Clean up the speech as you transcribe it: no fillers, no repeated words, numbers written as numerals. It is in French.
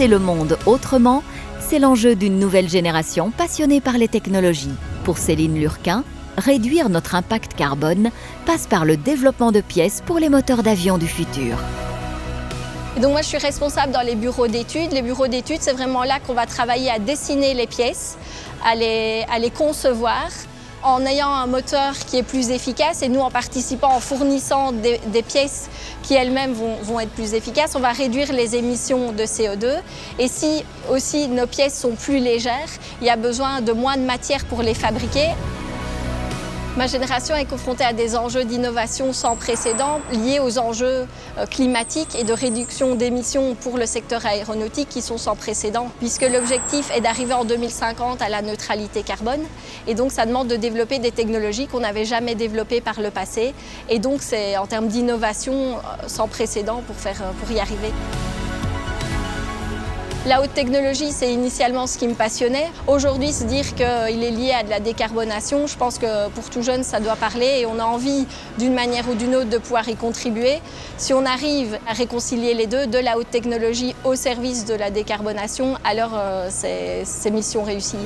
penser le monde autrement, c'est l'enjeu d'une nouvelle génération passionnée par les technologies. Pour Céline Lurquin, réduire notre impact carbone passe par le développement de pièces pour les moteurs d'avion du futur. Et donc moi je suis responsable dans les bureaux d'études. Les bureaux d'études, c'est vraiment là qu'on va travailler à dessiner les pièces, à les concevoir, en ayant un moteur qui est plus efficace et nous en participant, en fournissant des pièces qui elles-mêmes vont être plus efficaces, on va réduire les émissions de CO2 et si aussi nos pièces sont plus légères, il y a besoin de moins de matière pour les fabriquer. Ma génération est confrontée à des enjeux d'innovation sans précédent liés aux enjeux climatiques et de réduction d'émissions pour le secteur aéronautique qui sont sans précédent puisque l'objectif est d'arriver en 2050 à la neutralité carbone et donc ça demande de développer des technologies qu'on n'avait jamais développées par le passé et donc c'est en termes d'innovation sans précédent pour y arriver. La haute technologie, c'est initialement ce qui me passionnait. Aujourd'hui, se dire qu'il est lié à de la décarbonation, je pense que pour tout jeune, ça doit parler et on a envie, d'une manière ou d'une autre, de pouvoir y contribuer. Si on arrive à réconcilier les deux, de la haute technologie au service de la décarbonation, alors c'est mission réussie.